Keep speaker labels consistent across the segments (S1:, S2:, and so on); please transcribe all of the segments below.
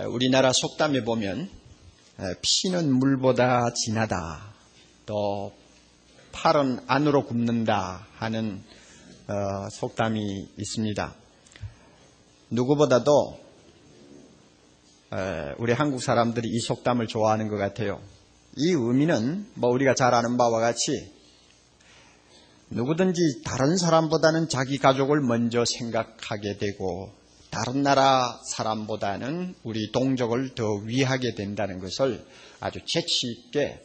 S1: 우리나라 속담에 보면 피는 물보다 진하다, 또 팔은 안으로 굽는다 하는 속담이 있습니다. 누구보다도 우리 한국 사람들이 이 속담을 좋아하는 것 같아요. 이 의미는 우리가 잘 아는 바와 같이 누구든지 다른 사람보다는 자기 가족을 먼저 생각하게 되고 다른 나라 사람보다는 우리 동족을 더 위하게 된다는 것을 아주 재치 있게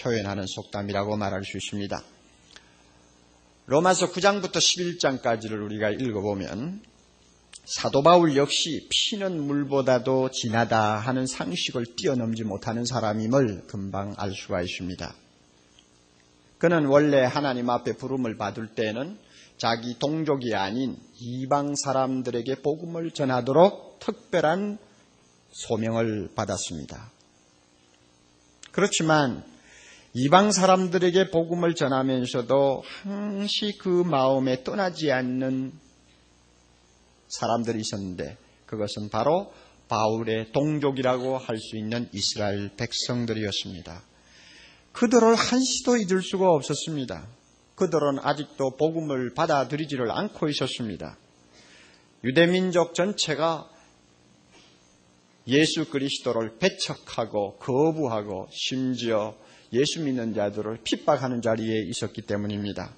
S1: 표현하는 속담이라고 말할 수 있습니다. 로마서 9장부터 11장까지를 우리가 읽어보면 사도 바울 역시 피는 물보다도 진하다 하는 상식을 뛰어넘지 못하는 사람임을 금방 알 수가 있습니다. 그는 원래 하나님 앞에 부름을 받을 때는 자기 동족이 아닌 이방 사람들에게 복음을 전하도록 특별한 소명을 받았습니다. 그렇지만 이방 사람들에게 복음을 전하면서도 항시 그 마음에 떠나지 않는 사람들이 있었는데 그것은 바로 바울의 동족이라고 할 수 있는 이스라엘 백성들이었습니다. 그들을 한시도 잊을 수가 없었습니다. 그들은 아직도 복음을 받아들이지를 않고 있었습니다. 유대민족 전체가 예수 그리스도를 배척하고 거부하고 심지어 예수 믿는 자들을 핍박하는 자리에 있었기 때문입니다.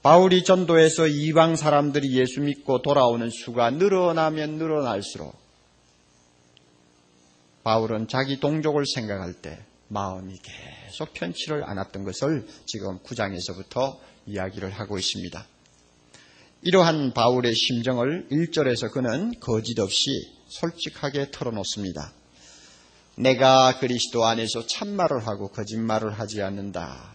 S1: 바울이 전도해서 이방 사람들이 예수 믿고 돌아오는 수가 늘어나면 늘어날수록 바울은 자기 동족을 생각할 때 마음이 계속 편치를 않았던 것을 지금 9장에서부터 이야기를 하고 있습니다. 이러한 바울의 심정을 1절에서 그는 거짓 없이 솔직하게 털어놓습니다. 내가 그리스도 안에서 참말을 하고 거짓말을 하지 않는다.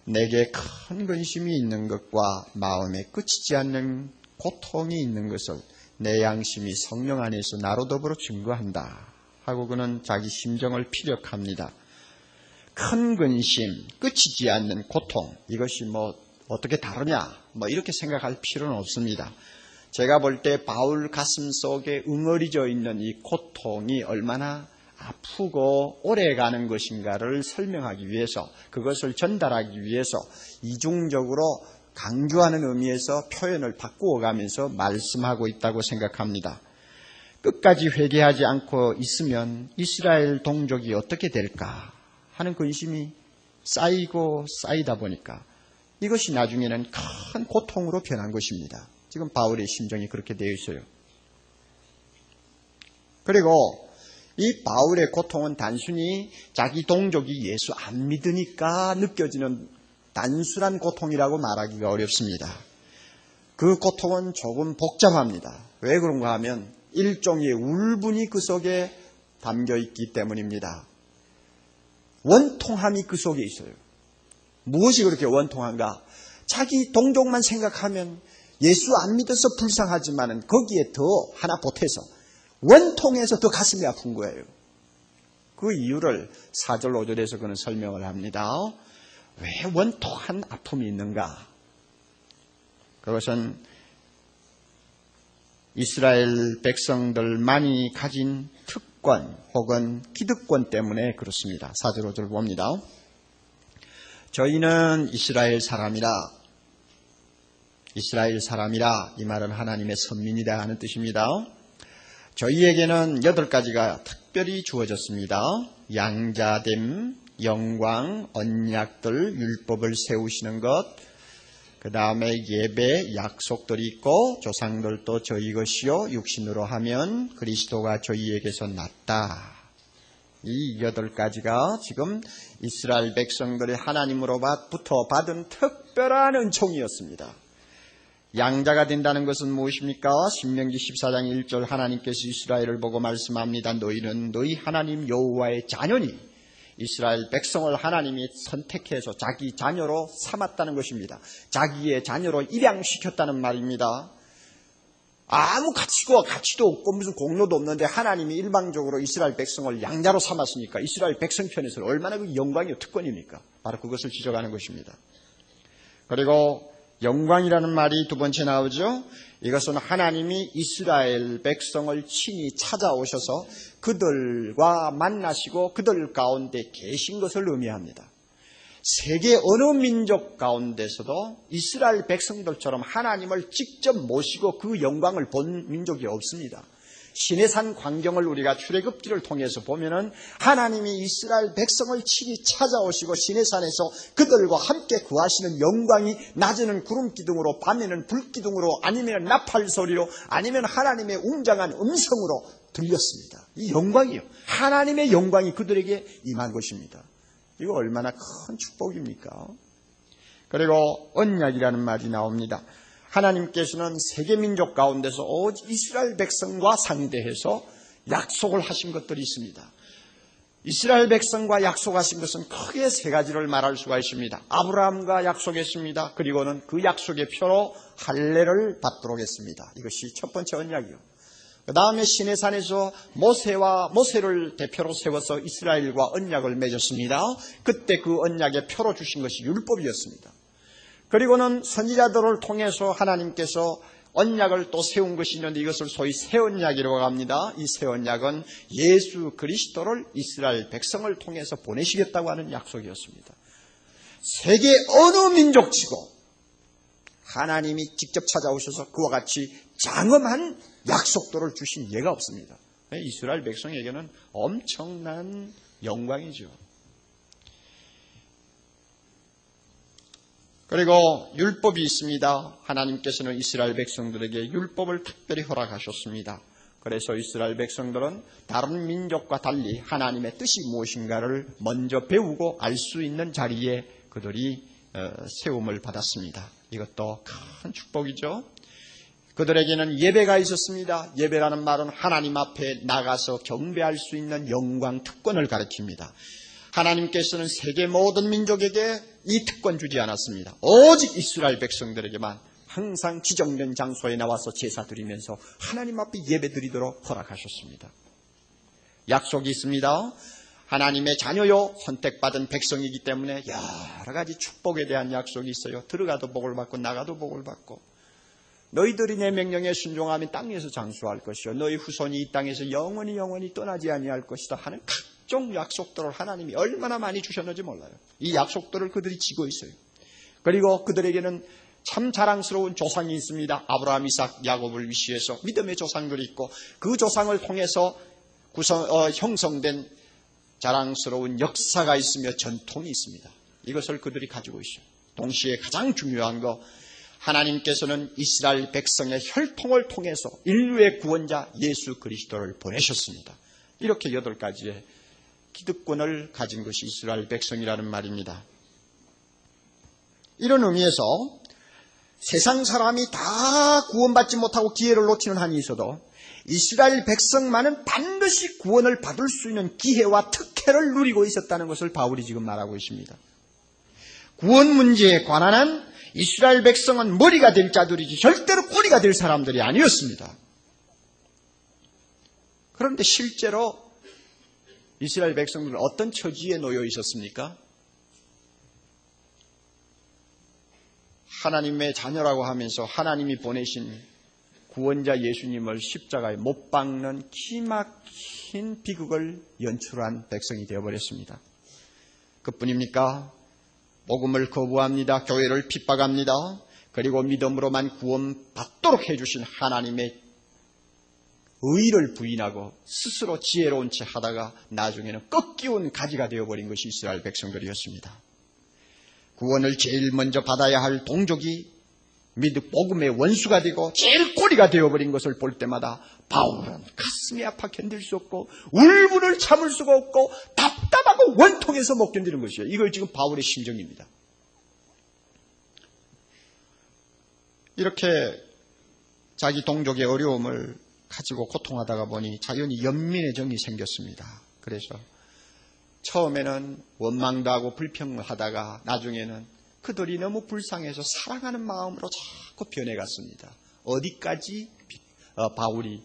S1: 내게 큰 근심이 있는 것과 마음에 끝이지 않는 고통이 있는 것을 내 양심이 성령 안에서 나로 더불어 증거한다 하고 그는 자기 심정을 피력합니다. 큰 근심, 끝이지 않는 고통, 이것이 어떻게 다르냐 이렇게 생각할 필요는 없습니다. 제가 볼 때 바울 가슴 속에 응어리져 있는 이 고통이 얼마나 아프고 오래가는 것인가를 설명하기 위해서, 그것을 전달하기 위해서 이중적으로 강조하는 의미에서 표현을 바꾸어가면서 말씀하고 있다고 생각합니다. 끝까지 회개하지 않고 있으면 이스라엘 동족이 어떻게 될까 하는 근심이 쌓이고 쌓이다 보니까 이것이 나중에는 큰 고통으로 변한 것입니다. 지금 바울의 심정이 그렇게 되어 있어요. 그리고 이 바울의 고통은 단순히 자기 동족이 예수 안 믿으니까 느껴지는 단순한 고통이라고 말하기가 어렵습니다. 그 고통은 조금 복잡합니다. 왜 그런가 하면 일종의 울분이 그 속에 담겨 있기 때문입니다. 원통함이 그 속에 있어요. 무엇이 그렇게 원통한가? 자기 동족만 생각하면 예수 안 믿어서 불쌍하지만은 거기에 더 하나 보태서 원통해서 더 가슴이 아픈 거예요. 그 이유를 4절 5절에서 그는 설명을 합니다. 왜 원통한 아픔이 있는가? 그것은 이스라엘 백성들만이 가진 특권 혹은 기득권 때문에 그렇습니다. 4절 5절 봅니다. 저희는 이스라엘 사람이라 이 말은 하나님의 선민이다 하는 뜻입니다. 저희에게는 8가지가 특별히 주어졌습니다. 양자됨, 영광, 언약들, 율법을 세우시는 것, 그 다음에 예배, 약속들이 있고 조상들도 저희 것이요 육신으로 하면 그리스도가 저희에게서 났다. 이 8가지가 지금 이스라엘 백성들이 하나님으로부터 받은 특별한 은총이었습니다. 양자가 된다는 것은 무엇입니까? 신명기 14장 1절 하나님께서 이스라엘을 보고 말씀합니다. 너희는 너희 하나님 여호와의 자녀니, 이스라엘 백성을 하나님이 선택해서 자기 자녀로 삼았다는 것입니다. 자기의 자녀로 입양시켰다는 말입니다. 아무 가치도 없고 무슨 공로도 없는데 하나님이 일방적으로 이스라엘 백성을 양자로 삼았으니까 이스라엘 백성 편에서는 얼마나 그 영광이요 특권입니까? 바로 그것을 지적하는 것입니다. 그리고 영광이라는 말이 두 번째 나오죠. 이것은 하나님이 이스라엘 백성을 친히 찾아오셔서 그들과 만나시고 그들 가운데 계신 것을 의미합니다. 세계 어느 민족 가운데서도 이스라엘 백성들처럼 하나님을 직접 모시고 그 영광을 본 민족이 없습니다. 시내산 광경을 우리가 출애굽기를 통해서 보면은 하나님이 이스라엘 백성을 친히 찾아오시고 시내산에서 그들과 함께 구하시는 영광이 낮에는 구름 기둥으로 밤에는 불 기둥으로 아니면 나팔 소리로 아니면 하나님의 웅장한 음성으로 들렸습니다. 이 영광이요. 하나님의 영광이 그들에게 임한 것입니다. 이거 얼마나 큰 축복입니까? 그리고 언약이라는 말이 나옵니다. 하나님께서는 세계 민족 가운데서 오직 이스라엘 백성과 상대해서 약속을 하신 것들이 있습니다. 이스라엘 백성과 약속하신 것은 크게 세 가지를 말할 수가 있습니다. 아브라함과 약속했습니다. 그리고는 그 약속의 표로 할례를 받도록 했습니다. 이것이 첫 번째 언약이요. 그 다음에 시내산에서 모세를 대표로 세워서 이스라엘과 언약을 맺었습니다. 그때 그 언약의 표로 주신 것이 율법이었습니다. 그리고는 선지자들을 통해서 하나님께서 언약을 또 세운 것이 있는데 이것을 소위 새 언약이라고 합니다. 이 새 언약은 예수 그리스도를 이스라엘 백성을 통해서 보내시겠다고 하는 약속이었습니다. 세계 어느 민족치고 하나님이 직접 찾아오셔서 그와 같이 장엄한 약속들을 주신 예가 없습니다. 이스라엘 백성에게는 엄청난 영광이죠. 그리고 율법이 있습니다. 하나님께서는 이스라엘 백성들에게 율법을 특별히 허락하셨습니다. 그래서 이스라엘 백성들은 다른 민족과 달리 하나님의 뜻이 무엇인가를 먼저 배우고 알 수 있는 자리에 그들이 세움을 받았습니다. 이것도 큰 축복이죠. 그들에게는 예배가 있었습니다. 예배라는 말은 하나님 앞에 나가서 경배할 수 있는 영광 특권을 가리킵니다. 하나님께서는 세계 모든 민족에게 이 특권 주지 않았습니다. 오직 이스라엘 백성들에게만 항상 지정된 장소에 나와서 제사 드리면서 하나님 앞에 예배 드리도록 허락하셨습니다. 약속이 있습니다. 하나님의 자녀요, 선택받은 백성이기 때문에 여러 가지 축복에 대한 약속이 있어요. 들어가도 복을 받고 나가도 복을 받고, 너희들이 내 명령에 순종하면 땅에서 장수할 것이요 너희 후손이 이 땅에서 영원히 떠나지 아니할 것이다 하는 각종 약속들을 하나님이 얼마나 많이 주셨는지 몰라요. 이 약속들을 그들이 지고 있어요. 그리고 그들에게는 참 자랑스러운 조상이 있습니다. 아브라함, 이삭, 야곱을 위시해서 믿음의 조상들이 있고 그 조상을 통해서 형성된 자랑스러운 역사가 있으며 전통이 있습니다. 이것을 그들이 가지고 있어요. 동시에 가장 중요한 거, 하나님께서는 이스라엘 백성의 혈통을 통해서 인류의 구원자 예수 그리스도를 보내셨습니다. 이렇게 8가지의 기득권을 가진 것이 이스라엘 백성이라는 말입니다. 이런 의미에서 세상 사람이 다 구원받지 못하고 기회를 놓치는 한이 있어도 이스라엘 백성만은 반드시 구원을 받을 수 있는 기회와 특혜를 누리고 있었다는 것을 바울이 지금 말하고 있습니다. 구원 문제에 관한 한 이스라엘 백성은 머리가 될 자들이지 절대로 꼬리가 될 사람들이 아니었습니다. 그런데 실제로 이스라엘 백성들은 어떤 처지에 놓여 있었습니까? 하나님의 자녀라고 하면서 하나님이 보내신 구원자 예수님을 십자가에 못 박는 기막힌 비극을 연출한 백성이 되어버렸습니다. 그뿐입니까? 복음을 거부합니다. 교회를 핍박합니다. 그리고 믿음으로만 구원받도록 해주신 하나님의 의를 부인하고 스스로 지혜로운 채 하다가 나중에는 꺾이운 가지가 되어버린 것이 이스라엘 백성들이었습니다. 구원을 제일 먼저 받아야 할 동족이 복음의 원수가 되고 제일 꼬리가 되어버린 것을 볼 때마다 바울은 가슴이 아파 견딜 수 없고 울분을 참을 수가 없고 답답하고 원통해서 못 견디는 것이에요. 이걸 지금 바울의 심정입니다. 이렇게 자기 동족의 어려움을 가지고 고통하다가 보니 자연히 연민의 정이 생겼습니다. 그래서 처음에는 원망도 하고 불평을 하다가 나중에는 그들이 너무 불쌍해서 사랑하는 마음으로 자꾸 변해갔습니다. 어디까지 바울이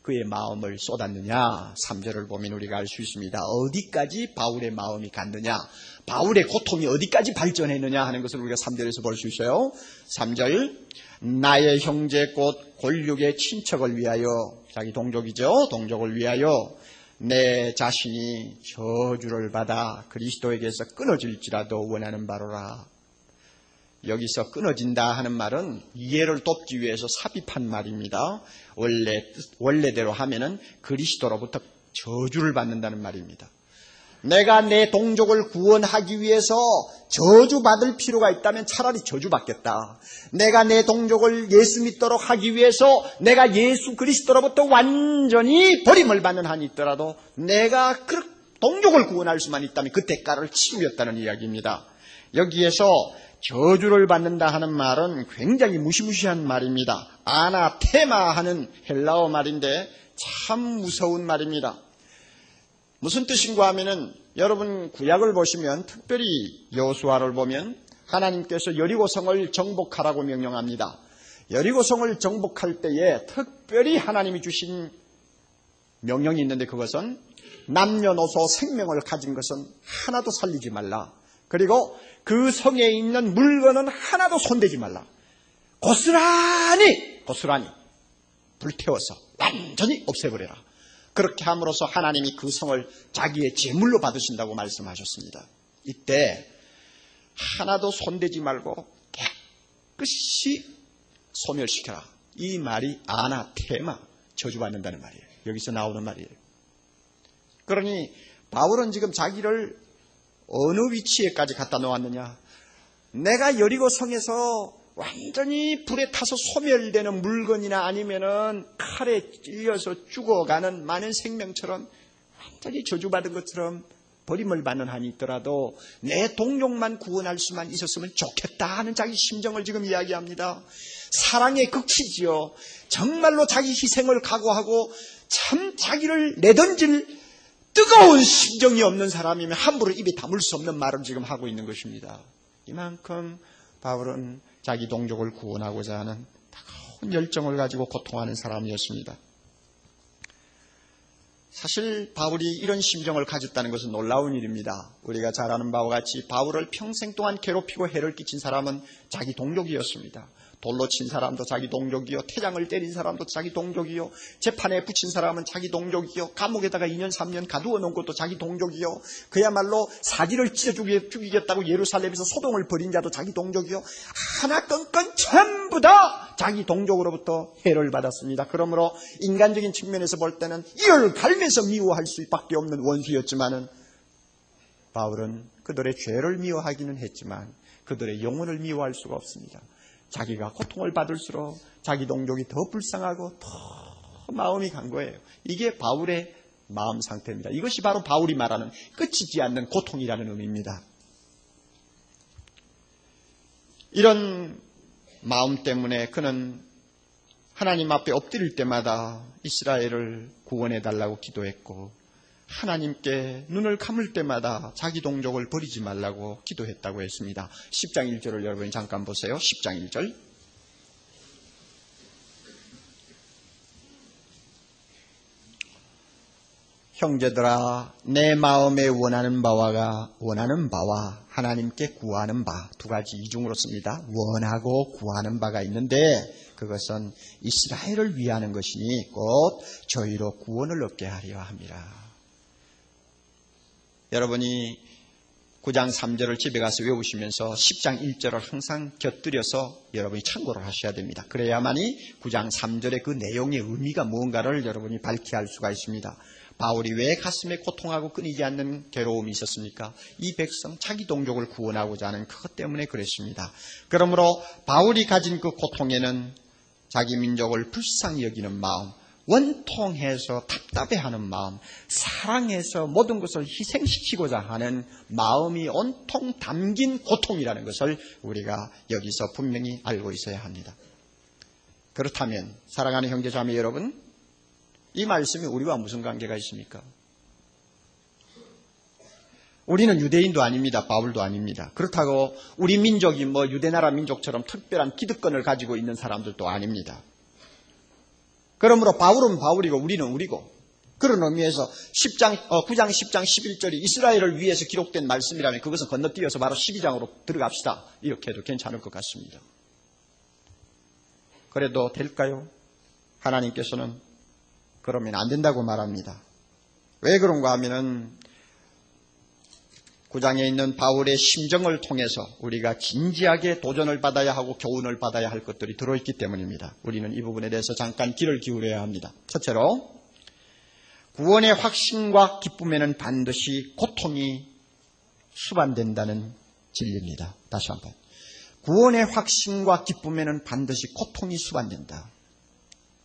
S1: 그의 마음을 쏟았느냐? 3절을 보면 우리가 알 수 있습니다. 어디까지 바울의 마음이 갔느냐? 바울의 고통이 어디까지 발전했느냐 하는 것을 우리가 3절에서 볼 수 있어요. 3절, 나의 형제 곧 골육의 친척을 위하여, 자기 동족이죠. 동족을 위하여 내 자신이 저주를 받아 그리스도에게서 끊어질지라도 원하는 바로라. 여기서 끊어진다 하는 말은 이해를 돕기 위해서 삽입한 말입니다. 원래대로 하면은 그리스도로부터 저주를 받는다는 말입니다. 내가 내 동족을 구원하기 위해서 저주받을 필요가 있다면 차라리 저주받겠다. 내가 내 동족을 예수 믿도록 하기 위해서 내가 예수 그리스도로부터 완전히 버림을 받는 한이 있더라도 내가 그 동족을 구원할 수만 있다면 그 대가를 치르겠다는 이야기입니다. 여기에서 저주를 받는다 하는 말은 굉장히 무시무시한 말입니다. 아나테마 하는 헬라어 말인데 참 무서운 말입니다. 무슨 뜻인가 하면은 여러분 구약을 보시면 특별히 여호수아를 보면 하나님께서 여리고성을 정복하라고 명령합니다. 여리고성을 정복할 때에 특별히 하나님이 주신 명령이 있는데 그것은 남녀노소 생명을 가진 것은 하나도 살리지 말라. 그리고 그 성에 있는 물건은 하나도 손대지 말라. 고스란히 불태워서 완전히 없애버려라. 그렇게 함으로써 하나님이 그 성을 자기의 제물로 받으신다고 말씀하셨습니다. 이때 하나도 손대지 말고 깨끗이 소멸시켜라. 이 말이 아나테마, 저주받는다는 말이에요. 여기서 나오는 말이에요. 그러니 바울은 지금 자기를 어느 위치에까지 갖다 놓았느냐? 내가 여리고 성에서 완전히 불에 타서 소멸되는 물건이나 아니면은 칼에 찔려서 죽어가는 많은 생명처럼 완전히 저주받은 것처럼 버림을 받는 한이 있더라도 내 동족만 구원할 수만 있었으면 좋겠다 하는 자기 심정을 지금 이야기합니다. 사랑의 극치지요. 정말로 자기 희생을 각오하고 참 자기를 내던질 뜨거운 심정이 없는 사람이면 함부로 입에 담을 수 없는 말을 지금 하고 있는 것입니다. 이만큼 바울은 자기 동족을 구원하고자 하는 뜨거운 열정을 가지고 고통하는 사람이었습니다. 사실 바울이 이런 심정을 가졌다는 것은 놀라운 일입니다. 우리가 잘 아는 바와 같이 바울을 평생 동안 괴롭히고 해를 끼친 사람은 자기 동족이었습니다. 돌로 친 사람도 자기 동족이요, 태장을 때린 사람도 자기 동족이요, 재판에 붙인 사람은 자기 동족이요, 감옥에다가 2년 3년 가두어 놓은 것도 자기 동족이요, 그야말로 사지를 찢어 죽이겠다고 예루살렘에서 소동을 벌인 자도 자기 동족이요, 하나 건건 전부 다 자기 동족으로부터 해를 받았습니다. 그러므로 인간적인 측면에서 볼 때는 이를 갈면서 미워할 수밖에 없는 원수였지만은 바울은 그들의 죄를 미워하기는 했지만 그들의 영혼을 미워할 수가 없습니다. 자기가 고통을 받을수록 자기 동족이 더 불쌍하고 더 마음이 간 거예요. 이게 바울의 마음 상태입니다. 이것이 바로 바울이 말하는 끝이지 않는 고통이라는 의미입니다. 이런 마음 때문에 그는 하나님 앞에 엎드릴 때마다 이스라엘을 구원해달라고 기도했고 하나님께 눈을 감을 때마다 자기 동족을 버리지 말라고 기도했다고 했습니다. 10장 1절을 여러분이 잠깐 보세요. 10장 1절. 형제들아, 내 마음에 원하는 바와 하나님께 구하는 바, 두 가지 이중으로 씁니다. 원하고 구하는 바가 있는데 그것은 이스라엘을 위하는 것이니 곧 저희로 구원을 얻게 하려 함이라. 여러분이 9장 3절을 집에 가서 외우시면서 10장 1절을 항상 곁들여서 여러분이 참고를 하셔야 됩니다. 그래야만이 9장 3절의 그 내용의 의미가 무언가를 여러분이 밝히 알 수가 있습니다. 바울이 왜 가슴에 고통하고 끊이지 않는 괴로움이 있었습니까? 이 백성 자기 동족을 구원하고자 하는 그것 때문에 그랬습니다. 그러므로 바울이 가진 그 고통에는 자기 민족을 불쌍히 여기는 마음, 원통해서 답답해하는 마음, 사랑해서 모든 것을 희생시키고자 하는 마음이 온통 담긴 고통이라는 것을 우리가 여기서 분명히 알고 있어야 합니다. 그렇다면 사랑하는 형제자매 여러분, 이 말씀이 우리와 무슨 관계가 있습니까? 우리는 유대인도 아닙니다. 바울도 아닙니다. 그렇다고 우리 민족이 유대나라 민족처럼 특별한 기득권을 가지고 있는 사람들도 아닙니다. 그러므로 바울은 바울이고 우리는 우리고, 그런 의미에서 9장 10장 11절이 이스라엘을 위해서 기록된 말씀이라면 그것은 건너뛰어서 바로 12장으로 들어갑시다. 이렇게 해도 괜찮을 것 같습니다. 그래도 될까요? 하나님께서는 그러면 안 된다고 말합니다. 왜 그런가 하면은 9장에 있는 바울의 심정을 통해서 우리가 진지하게 도전을 받아야 하고 교훈을 받아야 할 것들이 들어있기 때문입니다. 우리는 이 부분에 대해서 잠깐 귀를 기울여야 합니다. 첫째로, 구원의 확신과 기쁨에는 반드시 고통이 수반된다는 진리입니다. 다시 한번. 구원의 확신과 기쁨에는 반드시 고통이 수반된다.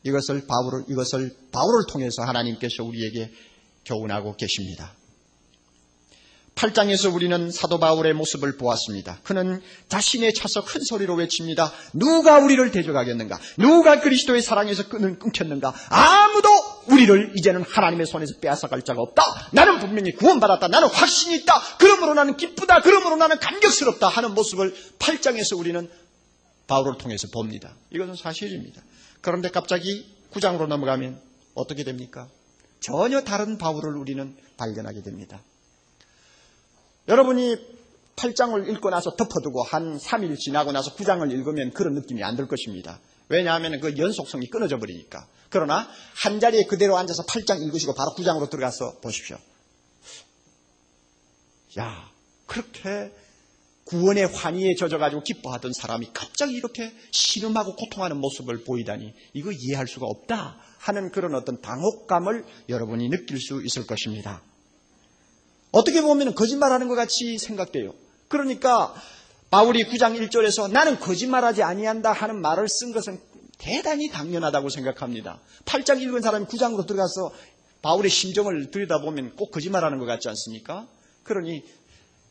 S1: 이것을 바울을 통해서 하나님께서 우리에게 교훈하고 계십니다. 8장에서 우리는 사도 바울의 모습을 보았습니다. 그는 자신의 차서 큰 소리로 외칩니다. 누가 우리를 대적하겠는가? 누가 그리스도의 사랑에서 끈을 끊겠는가? 아무도 우리를 이제는 하나님의 손에서 빼앗아갈 자가 없다. 나는 분명히 구원받았다. 나는 확신이 있다. 그러므로 나는 기쁘다. 그러므로 나는 감격스럽다 하는 모습을 8장에서 우리는 바울을 통해서 봅니다. 이것은 사실입니다. 그런데 갑자기 9장으로 넘어가면 어떻게 됩니까? 전혀 다른 바울을 우리는 발견하게 됩니다. 여러분이 8장을 읽고 나서 덮어두고 한 3일 지나고 나서 9장을 읽으면 그런 느낌이 안 들 것입니다. 왜냐하면 그 연속성이 끊어져 버리니까. 그러나 한 자리에 그대로 앉아서 8장 읽으시고 바로 9장으로 들어가서 보십시오. 야, 그렇게 구원의 환희에 젖어가지고 기뻐하던 사람이 갑자기 이렇게 신음하고 고통하는 모습을 보이다니 이거 이해할 수가 없다 하는 그런 어떤 당혹감을 여러분이 느낄 수 있을 것입니다. 어떻게 보면 거짓말하는 것 같이 생각돼요. 그러니까 바울이 9장 1절에서 나는 거짓말하지 아니한다 하는 말을 쓴 것은 대단히 당연하다고 생각합니다. 8장 읽은 사람이 9장으로 들어가서 바울의 심정을 들여다보면 꼭 거짓말하는 것 같지 않습니까? 그러니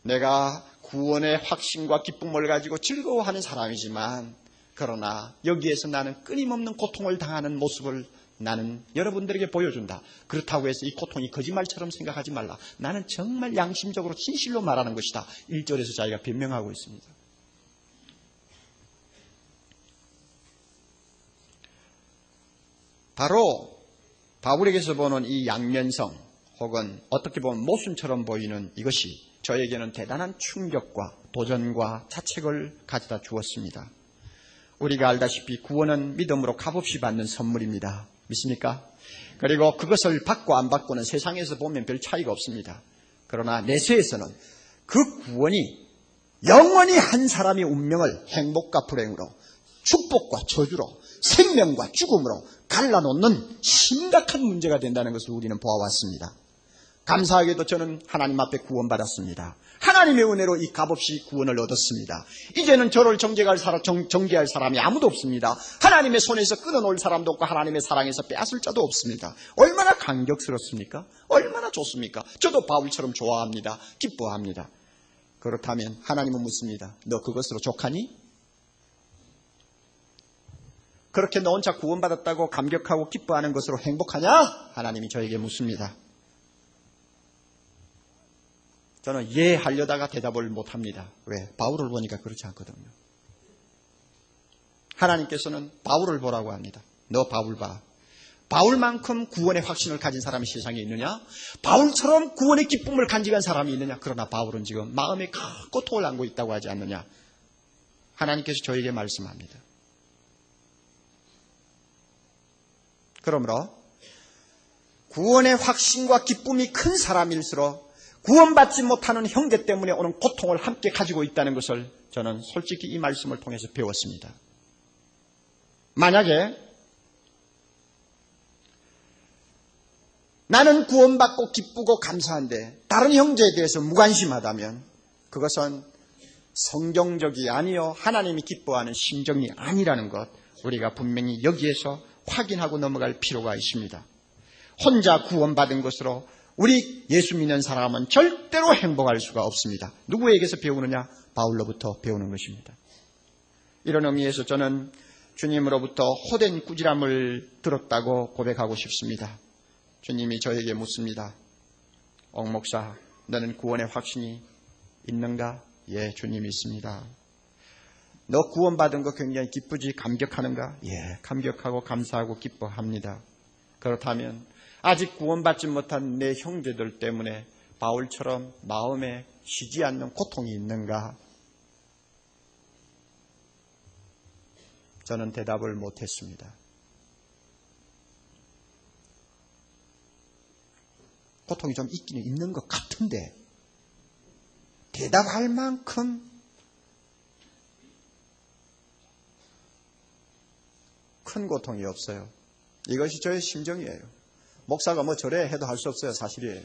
S1: 내가 구원의 확신과 기쁨을 가지고 즐거워하는 사람이지만 그러나 여기에서 나는 끊임없는 고통을 당하는 모습을 나는 여러분들에게 보여준다. 그렇다고 해서 이 고통이 거짓말처럼 생각하지 말라. 나는 정말 양심적으로 진실로 말하는 것이다. 1절에서 자기가 변명하고 있습니다. 바로 바울에게서 보는 이 양면성 혹은 어떻게 보면 모순처럼 보이는 이것이 저에게는 대단한 충격과 도전과 자책을 가져다 주었습니다. 우리가 알다시피 구원은 믿음으로 값없이 받는 선물입니다. 믿습니까? 그리고 그것을 받고 안 받고는 세상에서 보면 별 차이가 없습니다. 그러나 내세에서는 그 구원이 영원히 한 사람의 운명을 행복과 불행으로, 축복과 저주로, 생명과 죽음으로 갈라놓는 심각한 문제가 된다는 것을 우리는 보아왔습니다. 감사하게도 저는 하나님 앞에 구원받았습니다. 하나님의 은혜로 이 값없이 구원을 얻었습니다. 이제는 저를 정죄할 사람이 아무도 없습니다. 하나님의 손에서 끊어놓을 사람도 없고 하나님의 사랑에서 빼앗을 자도 없습니다. 얼마나 감격스럽습니까? 얼마나 좋습니까? 저도 바울처럼 좋아합니다. 기뻐합니다. 그렇다면 하나님은 묻습니다. 너 그것으로 족하니? 그렇게 너 혼자 구원받았다고 감격하고 기뻐하는 것으로 행복하냐? 하나님이 저에게 묻습니다. 저는 예 하려다가 대답을 못합니다. 왜? 바울을 보니까 그렇지 않거든요. 하나님께서는 바울을 보라고 합니다. 너 바울 봐. 바울만큼 구원의 확신을 가진 사람이 세상에 있느냐? 바울처럼 구원의 기쁨을 간직한 사람이 있느냐? 그러나 바울은 지금 마음에 큰 고통을 안고 있다고 하지 않느냐? 하나님께서 저에게 말씀합니다. 그러므로 구원의 확신과 기쁨이 큰 사람일수록 구원받지 못하는 형제 때문에 오는 고통을 함께 가지고 있다는 것을 저는 솔직히 이 말씀을 통해서 배웠습니다. 만약에 나는 구원받고 기쁘고 감사한데 다른 형제에 대해서 무관심하다면 그것은 성경적이 아니요 하나님이 기뻐하는 심정이 아니라는 것 우리가 분명히 여기에서 확인하고 넘어갈 필요가 있습니다. 혼자 구원받은 것으로 우리 예수 믿는 사람은 절대로 행복할 수가 없습니다. 누구에게서 배우느냐? 바울로부터 배우는 것입니다. 이런 의미에서 저는 주님으로부터 호된 꾸지람을 들었다고 고백하고 싶습니다. 주님이 저에게 묻습니다. 옥 목사, 너는 구원의 확신이 있는가? 예, 주님이 있습니다. 너 구원받은 거 굉장히 기쁘지? 감격하는가? 예, 감격하고 감사하고 기뻐합니다. 그렇다면 아직 구원받지 못한 내 형제들 때문에 바울처럼 마음에 쉬지 않는 고통이 있는가? 저는 대답을 못했습니다. 고통이 좀 있기는 있는 것 같은데 대답할 만큼 큰 고통이 없어요. 이것이 저의 심정이에요. 목사가 뭐 저래 해도 할 수 없어요. 사실이에요.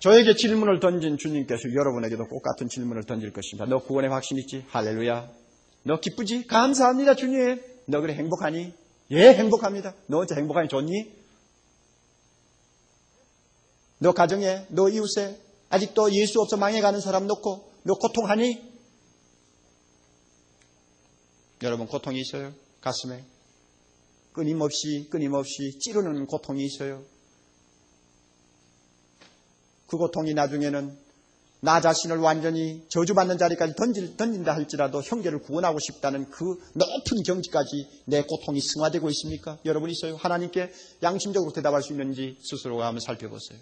S1: 저에게 질문을 던진 주님께서 여러분에게도 똑같은 질문을 던질 것입니다. 너 구원의 확신 있지? 할렐루야. 너 기쁘지? 감사합니다 주님. 너 그래 행복하니? 예, 행복합니다. 너 혼자 행복하니 좋니? 너 가정에, 너 이웃에 아직도 예수 없어 망해가는 사람 놓고 너 고통하니? 여러분 고통이 있어요? 가슴에 끊임없이 찌르는 고통이 있어요. 그 고통이 나중에는 나 자신을 완전히 저주받는 자리까지 던진다 할지라도 형제를 구원하고 싶다는 그 높은 경지까지 내 고통이 승화되고 있습니까? 여러분 있어요? 하나님께 양심적으로 대답할 수 있는지 스스로가 한번 살펴보세요.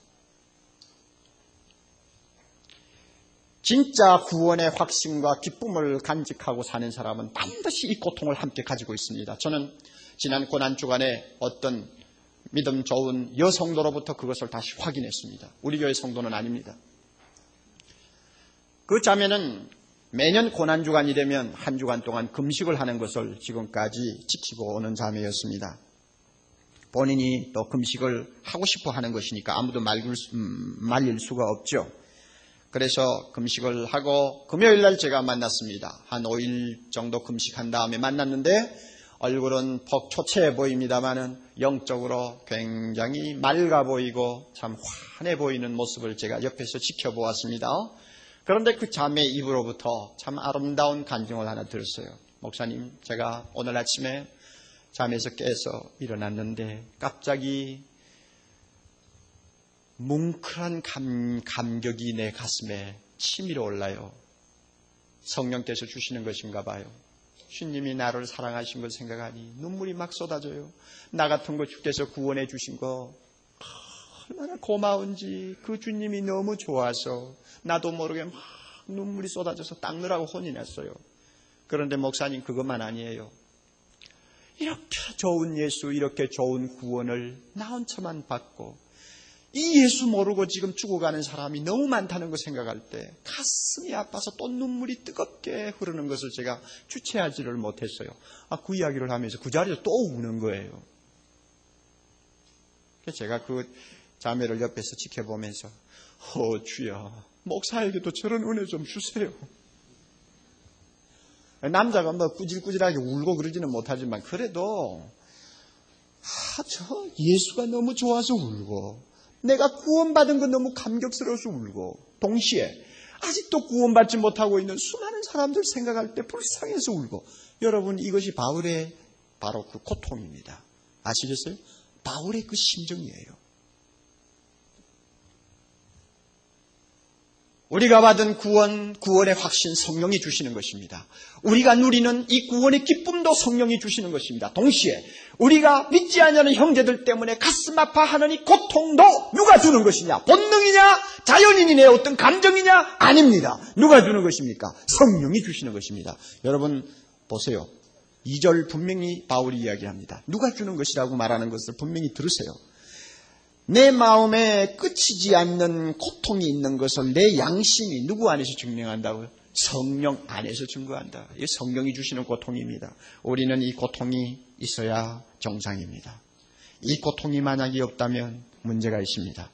S1: 진짜 구원의 확신과 기쁨을 간직하고 사는 사람은 반드시 이 고통을 함께 가지고 있습니다. 저는 지난 고난주간에 어떤 믿음 좋은 여성도로부터 그것을 다시 확인했습니다. 우리 교회 성도는 아닙니다. 그 자매는 매년 고난주간이 되면 한 주간 동안 금식을 하는 것을 지금까지 지키고 오는 자매였습니다. 본인이 또 금식을 하고 싶어 하는 것이니까 아무도 말릴 수가 없죠. 그래서 금식을 하고 금요일 날 제가 만났습니다. 한 5일 정도 금식한 다음에 만났는데 얼굴은 퍽초췌해 보입니다마는 영적으로 굉장히 맑아 보이고 참 환해 보이는 모습을 제가 옆에서 지켜보았습니다. 그런데 그 자매 입으로부터 참 아름다운 간증을 하나 들었어요. 목사님, 제가 오늘 아침에 잠에서 깨서 일어났는데 갑자기 뭉클한 감격이 내 가슴에 치밀어 올라요. 성령께서 주시는 것인가 봐요. 주님이 나를 사랑하신 걸 생각하니 눈물이 막 쏟아져요. 나 같은 거 주께서 구원해 주신 거 얼마나 고마운지 그 주님이 너무 좋아서 나도 모르게 막 눈물이 쏟아져서 닦느라고 혼이 났어요. 그런데 목사님 그것만 아니에요. 이렇게 좋은 예수, 이렇게 좋은 구원을 나 혼자만 받고 이 예수 모르고 지금 죽어가는 사람이 너무 많다는 거 생각할 때 가슴이 아파서 또 눈물이 뜨겁게 흐르는 것을 제가 주체하지를 못했어요. 그 이야기를 하면서 그 자리에서 또 우는 거예요. 제가 그 자매를 옆에서 지켜보면서 주여, 목사에게도 저런 은혜 좀 주세요. 남자가 뭐 꾸질꾸질하게 울고 그러지는 못하지만 그래도 저 예수가 너무 좋아서 울고 내가 구원받은 건 너무 감격스러워서 울고 동시에 아직도 구원받지 못하고 있는 수많은 사람들 생각할 때 불쌍해서 울고. 여러분, 이것이 바울의 바로 그 고통입니다. 아시겠어요? 바울의 그 심정이에요. 우리가 받은 구원의 확신 성령이 주시는 것입니다. 우리가 누리는 이 구원의 기쁨도 성령이 주시는 것입니다. 동시에 우리가 믿지 않는 형제들 때문에 가슴 아파하는 이 고통도 누가 주는 것이냐? 본능이냐? 자연인이냐? 어떤 감정이냐? 아닙니다. 누가 주는 것입니까? 성령이 주시는 것입니다. 여러분 보세요. 2절 분명히 바울이 이야기합니다. 누가 주는 것이라고 말하는 것을 분명히 들으세요. 내 마음에 끝이지 않는 고통이 있는 것을 내 양심이 누구 안에서 증명한다고요? 성령 안에서 증거한다. 이 성령이 주시는 고통입니다. 우리는 이 고통이 있어야 정상입니다. 이 고통이 만약에 없다면 문제가 있습니다.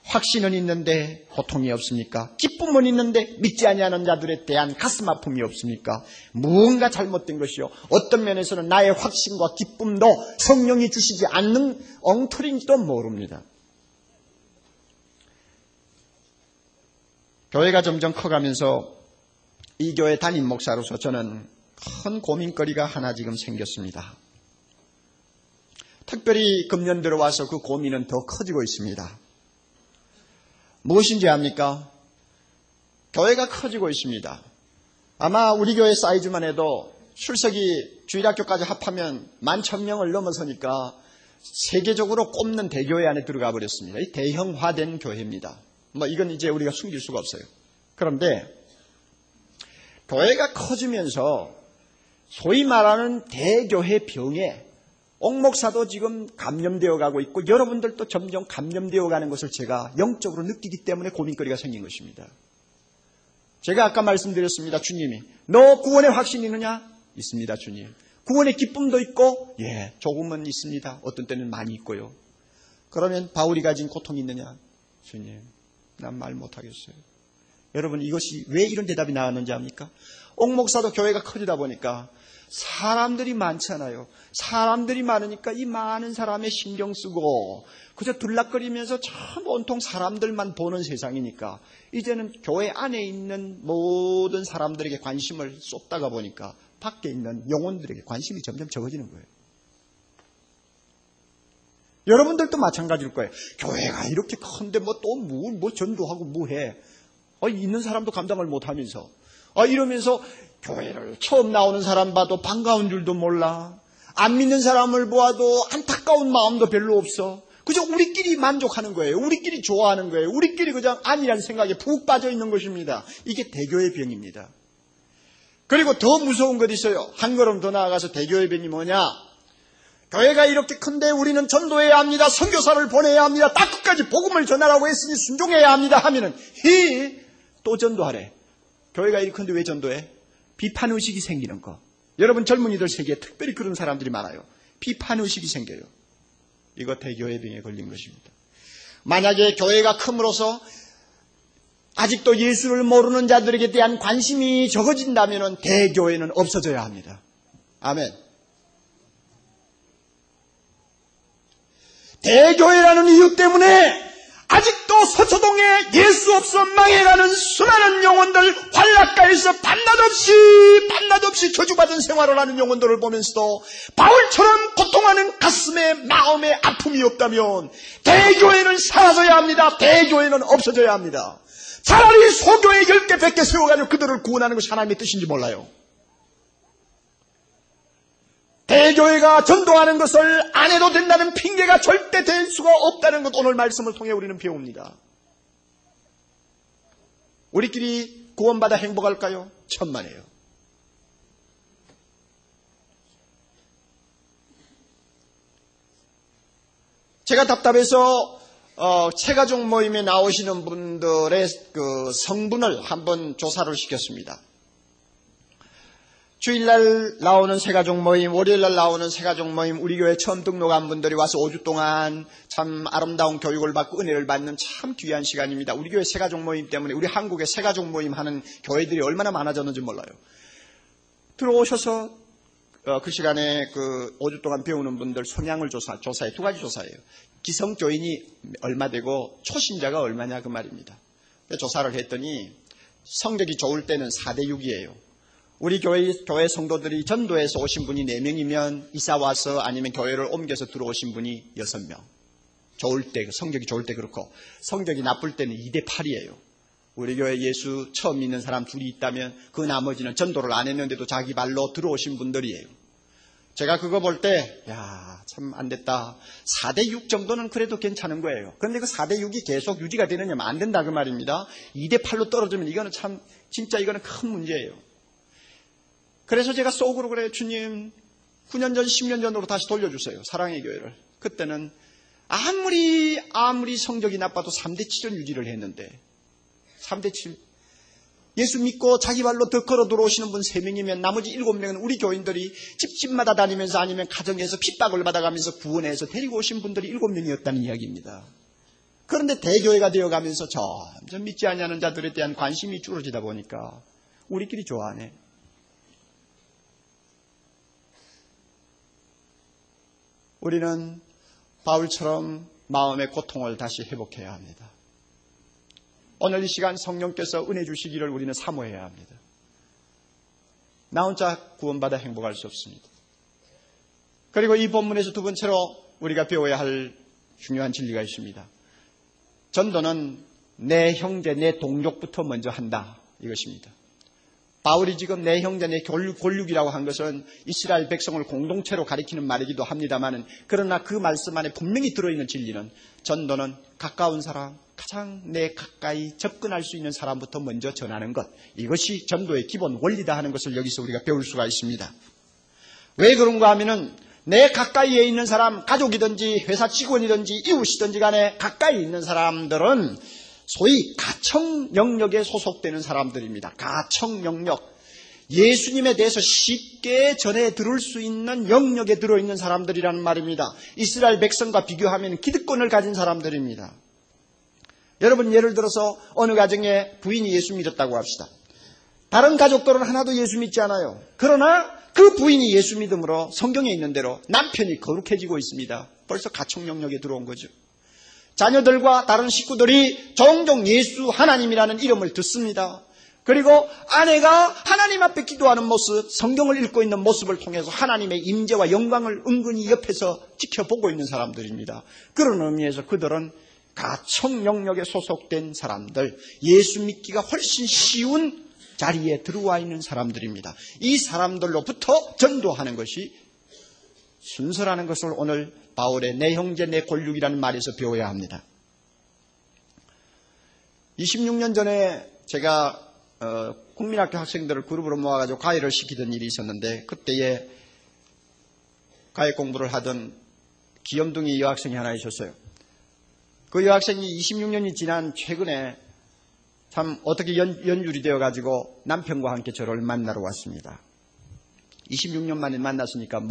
S1: 확신은 있는데 고통이 없습니까? 기쁨은 있는데 믿지 아니하는 자들에 대한 가슴 아픔이 없습니까? 무언가 잘못된 것이요. 어떤 면에서는 나의 확신과 기쁨도 성령이 주시지 않는 엉터리인지도 모릅니다. 교회가 점점 커가면서 이 교회 담임 목사로서 저는 큰 고민거리가 하나 지금 생겼습니다. 특별히 금년 들어와서 그 고민은 더 커지고 있습니다. 무엇인지 압니까? 교회가 커지고 있습니다. 아마 우리 교회 사이즈만 해도 출석이 주일학교까지 합하면 11,000명을 넘어서니까 세계적으로 꼽는 대교회 안에 들어가 버렸습니다. 이 대형화된 교회입니다. 이건 이제 우리가 숨길 수가 없어요. 그런데 교회가 커지면서 소위 말하는 대교회 병에 옥목사도 지금 감염되어 가고 있고 여러분들도 점점 감염되어 가는 것을 제가 영적으로 느끼기 때문에 고민거리가 생긴 것입니다. 제가 아까 말씀드렸습니다. 주님이 너 구원의 확신이 있느냐? 있습니다, 주님. 구원의 기쁨도 있고 조금은 있습니다. 어떤 때는 많이 있고요. 그러면 바울이 가진 고통이 있느냐? 주님, 난 말 못하겠어요. 여러분, 이것이 왜 이런 대답이 나왔는지 압니까? 옥목사도 교회가 커지다 보니까 사람들이 많잖아요. 사람들이 많으니까 이 많은 사람에 신경 쓰고 그저 들락거리면서 참 온통 사람들만 보는 세상이니까 이제는 교회 안에 있는 모든 사람들에게 관심을 쏟다가 보니까 밖에 있는 영혼들에게 관심이 점점 적어지는 거예요. 여러분들도 마찬가지일 거예요. 교회가 이렇게 큰데 뭐 전도하고 뭐 해. 있는 사람도 감당을 못하면서 이러면서 교회를 처음 나오는 사람 봐도 반가운 줄도 몰라. 안 믿는 사람을 보아도 안타까운 마음도 별로 없어. 그저 우리끼리 만족하는 거예요. 우리끼리 좋아하는 거예요. 우리끼리 그냥 아니라는 생각에 푹 빠져 있는 것입니다. 이게 대교의 병입니다. 그리고 더 무서운 것 있어요. 한 걸음 더 나아가서 대교의 병이 뭐냐? 교회가 이렇게 큰데 우리는 전도해야 합니다. 선교사를 보내야 합니다. 딱 끝까지 복음을 전하라고 했으니 순종해야 합니다 하면은 또 전도하래. 교회가 이렇게 큰데 왜 전도해? 비판의식이 생기는 거. 여러분 젊은이들 세계에 특별히 그런 사람들이 많아요. 비판의식이 생겨요. 이거 대교회 병에 걸린 것입니다. 만약에 교회가 큼으로써 아직도 예수를 모르는 자들에게 대한 관심이 적어진다면 대교회는 없어져야 합니다. 아멘. 대교회라는 이유 때문에 아직도 서초동에 예수 없어 망해가는 수많은 영혼들, 환락가에서 밤낮 없이 저주받은 생활을 하는 영혼들을 보면서도 바울처럼 고통하는 가슴에 마음에 아픔이 없다면 대교회는 사라져야 합니다. 대교회는 없어져야 합니다. 차라리 소교회 10개 100개 세워가지고 그들을 구원하는 것이 하나님의 뜻인지 몰라요. 대교회가 전도하는 것을 안 해도 된다는 핑계가 절대 될 수가 없다는 것, 오늘 말씀을 통해 우리는 배웁니다. 우리끼리 구원받아 행복할까요? 천만에요. 제가 답답해서 새가족 모임에 나오시는 분들의 그 성분을 한번 조사를 시켰습니다. 주일날 나오는 새가족 모임, 월요일날 나오는 새가족 모임, 우리 교회 처음 등록한 분들이 와서 5주 동안 참 아름다운 교육을 받고 은혜를 받는 참 귀한 시간입니다. 우리 교회 새가족 모임 때문에 우리 한국에 새가족 모임 하는 교회들이 얼마나 많아졌는지 몰라요. 들어오셔서 그 시간에 그 5주 동안 배우는 분들 성향을 조사해. 2가지 조사해요. 기성교인이 얼마 되고 초신자가 얼마냐 그 말입니다. 조사를 했더니 성적이 좋을 때는 4대6이에요. 우리 교회 성도들이 전도해서 오신 분이 4명이면 이사 와서 아니면 교회를 옮겨서 들어오신 분이 6명. 좋을 때, 성적이 좋을 때 그렇고, 성적이 나쁠 때는 2대8이에요. 우리 교회 예수 처음 믿는 사람 2이 있다면 그 나머지는 전도를 안 했는데도 자기 발로 들어오신 분들이에요. 제가 그거 볼 때, 참 안 됐다. 4대6 정도는 그래도 괜찮은 거예요. 그런데 그 4대6이 계속 유지가 되느냐면 안 된다 그 말입니다. 2대8로 떨어지면 이거는 참, 진짜 이거는 큰 문제예요. 그래서 제가 속으로 그래요. 주님, 9년 전, 10년 전으로 다시 돌려주세요. 사랑의 교회를. 그때는 아무리 성적이 나빠도 3대7을 유지를 했는데 3대7. 예수 믿고 자기 발로 더 걸어 들어오시는 분 3명이면 나머지 7명은 우리 교인들이 집집마다 다니면서 아니면 가정에서 핍박을 받아가면서 구원해서 데리고 오신 분들이 7명이었다는 이야기입니다. 그런데 대교회가 되어가면서 점점 믿지 않냐는 자들에 대한 관심이 줄어지다 보니까 우리끼리 좋아하네. 우리는 바울처럼 마음의 고통을 다시 회복해야 합니다. 오늘 이 시간 성령께서 은혜 주시기를 우리는 사모해야 합니다. 나 혼자 구원받아 행복할 수 없습니다. 그리고 이 본문에서 두 번째로 우리가 배워야 할 중요한 진리가 있습니다. 전도는 내 형제, 내 동족부터 먼저 한다. 이것입니다. 바울이 지금 내 형제 내 골육이라고 한 것은 이스라엘 백성을 공동체로 가리키는 말이기도 합니다만, 그러나 그 말씀 안에 분명히 들어있는 진리는 전도는 가까운 사람, 가장 내 가까이 접근할 수 있는 사람부터 먼저 전하는 것, 이것이 전도의 기본 원리다 하는 것을 여기서 우리가 배울 수가 있습니다. 왜 그런가 하면은 내 가까이에 있는 사람, 가족이든지 회사 직원이든지 이웃이든지 간에 가까이 있는 사람들은 소위 가청 영역에 소속되는 사람들입니다. 가청 영역, 예수님에 대해서 쉽게 전해 들을 수 있는 영역에 들어있는 사람들이라는 말입니다. 이스라엘 백성과 비교하면 기득권을 가진 사람들입니다. 여러분, 예를 들어서 어느 가정에 부인이 예수 믿었다고 합시다. 다른 가족들은 하나도 예수 믿지 않아요. 그러나 그 부인이 예수 믿음으로 성경에 있는 대로 남편이 거룩해지고 있습니다. 벌써 가청 영역에 들어온 거죠. 자녀들과 다른 식구들이 종종 예수 하나님이라는 이름을 듣습니다. 그리고 아내가 하나님 앞에 기도하는 모습, 성경을 읽고 있는 모습을 통해서 하나님의 임재와 영광을 은근히 옆에서 지켜보고 있는 사람들입니다. 그런 의미에서 그들은 가청 영역에 소속된 사람들, 예수 믿기가 훨씬 쉬운 자리에 들어와 있는 사람들입니다. 이 사람들로부터 전도하는 것이 순서라는 것을 오늘 바울의 내 형제 내 골육이라는 말에서 배워야 합니다. 26년 전에 제가 국민학교 학생들을 그룹으로 모아가지고 과외를 시키던 일이 있었는데, 그때에 과외 공부를 하던 귀염둥이 여학생이 하나 있었어요. 그 여학생이 26년이 지난 최근에 참 어떻게 연줄이 되어가지고 남편과 함께 저를 만나러 왔습니다. 26년 만에 만났으니까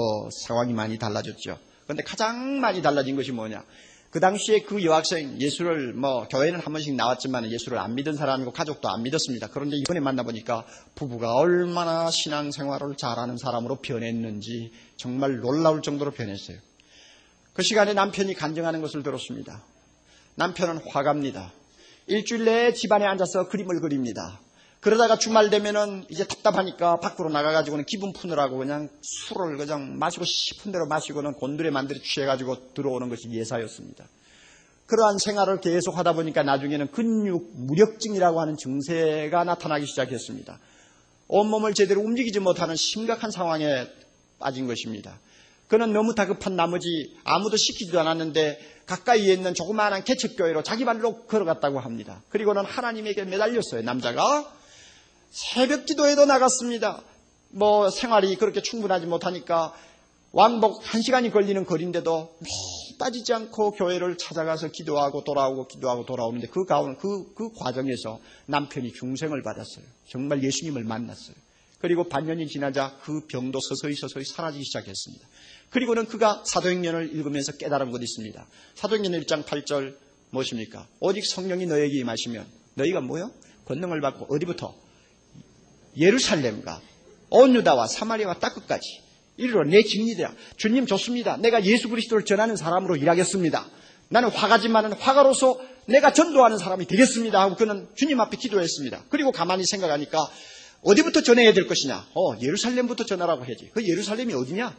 S1: 상황이 많이 달라졌죠. 그런데 가장 많이 달라진 것이 뭐냐? 그 당시에 그 여학생, 예수를 교회는 한 번씩 나왔지만 예수를 안 믿은 사람이고 가족도 안 믿었습니다. 그런데 이번에 만나보니까 부부가 얼마나 신앙생활을 잘하는 사람으로 변했는지 정말 놀라울 정도로 변했어요. 그 시간에 남편이 간증하는 것을 들었습니다. 남편은 화가입니다. 일주일 내에 집안에 앉아서 그림을 그립니다. 그러다가 주말 되면은 이제 답답하니까 밖으로 나가가지고는 기분 푸느라고 그냥 술을 그냥 마시고 싶은 대로 마시고는 곤드레 만들어 취해가지고 들어오는 것이 예사였습니다. 그러한 생활을 계속 하다 보니까 나중에는 근육 무력증이라고 하는 증세가 나타나기 시작했습니다. 온몸을 제대로 움직이지 못하는 심각한 상황에 빠진 것입니다. 그는 너무 다급한 나머지 아무도 시키지도 않았는데 가까이에 있는 조그마한 개척교회로 자기 발로 걸어갔다고 합니다. 그리고는 하나님에게 매달렸어요. 남자가 새벽 기도에도 나갔습니다. 생활이 그렇게 충분하지 못하니까 왕복 1시간이 걸리는 거리인데도 빠지지 않고 교회를 찾아가서 기도하고 돌아오고 기도하고 돌아오는데 그 과정에서 남편이 중생을 받았어요. 정말 예수님을 만났어요. 그리고 반년이 지나자 그 병도 서서히 사라지기 시작했습니다. 그리고는 그가 사도행전을 읽으면서 깨달은 것이 있습니다. 사도행전 1장 8절 무엇입니까? 오직 성령이 너에게 임하시면 너희가 뭐요? 권능을 받고 어디부터? 예루살렘과 온 유다와 사마리아와 땅 끝까지 이르러 내 증인이 되라. 주님 좋습니다. 내가 예수 그리스도를 전하는 사람으로 일하겠습니다. 나는 화가지만은 화가로서 내가 전도하는 사람이 되겠습니다 하고 그는 주님 앞에 기도했습니다. 그리고 가만히 생각하니까 어디부터 전해야 될 것이냐? 예루살렘부터 전하라고 해야지. 그 예루살렘이 어디냐?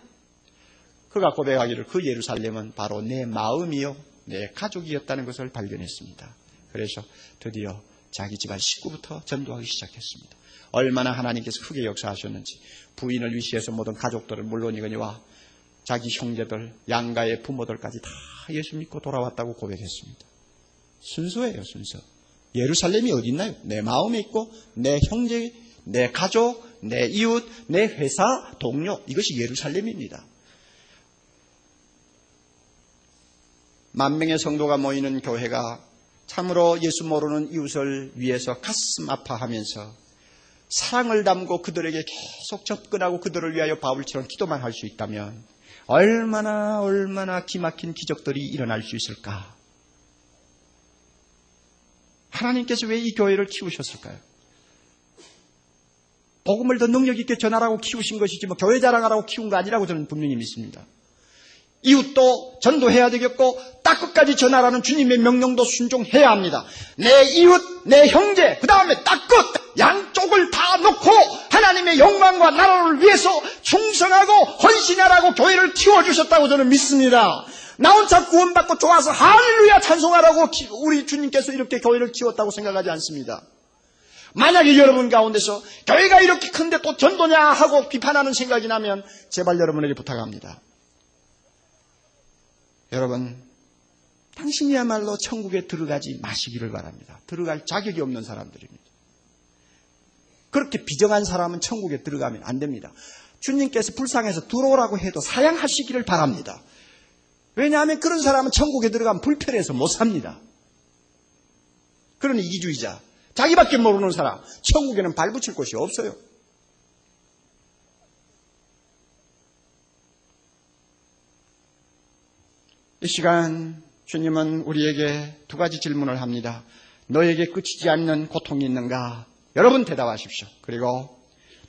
S1: 그가 고백하기를 그 예루살렘은 바로 내 마음이요 내 가족이었다는 것을 발견했습니다. 그래서 드디어 자기 집안 식구부터 전도하기 시작했습니다. 얼마나 하나님께서 크게 역사하셨는지 부인을 위시해서 모든 가족들을 물론이거니와 자기 형제들, 양가의 부모들까지 다 예수 믿고 돌아왔다고 고백했습니다. 순서예요, 순서. 예루살렘이 어디 있나요? 내 마음에 있고 내 형제, 내 가족, 내 이웃, 내 회사, 동료, 이것이 예루살렘입니다. 10,000명의 성도가 모이는 교회가 참으로 예수 모르는 이웃을 위해서 가슴 아파하면서 사랑을 담고 그들에게 계속 접근하고 그들을 위하여 바울처럼 기도만 할 수 있다면 얼마나 기막힌 기적들이 일어날 수 있을까? 하나님께서 왜 이 교회를 키우셨을까요? 복음을 더 능력 있게 전하라고 키우신 것이지 교회 자랑하라고 키운 거 아니라고 저는 분명히 믿습니다. 이웃도 전도해야 되겠고 땅 끝까지 전하라는 주님의 명령도 순종해야 합니다. 내 이웃, 내 형제, 그 다음에 땅 끝 양쪽을 다 놓고 하나님의 영광과 나라를 위해서 충성하고 헌신하라고 교회를 키워주셨다고 저는 믿습니다. 나 혼자 구원받고 좋아서 할렐루야 찬송하라고 우리 주님께서 이렇게 교회를 키웠다고 생각하지 않습니다. 만약에 여러분 가운데서 교회가 이렇게 큰데 또 전도냐 하고 비판하는 생각이 나면 제발 여러분에게 부탁합니다. 여러분, 당신이야말로 천국에 들어가지 마시기를 바랍니다. 들어갈 자격이 없는 사람들입니다. 그렇게 비정한 사람은 천국에 들어가면 안 됩니다. 주님께서 불쌍해서 들어오라고 해도 사양하시기를 바랍니다. 왜냐하면 그런 사람은 천국에 들어가면 불편해서 못 삽니다. 그런 이기주의자, 자기밖에 모르는 사람, 천국에는 발붙일 곳이 없어요. 이 시간 주님은 우리에게 두 가지 질문을 합니다. 너에게 끝이지 않는 고통이 있는가? 여러분 대답하십시오. 그리고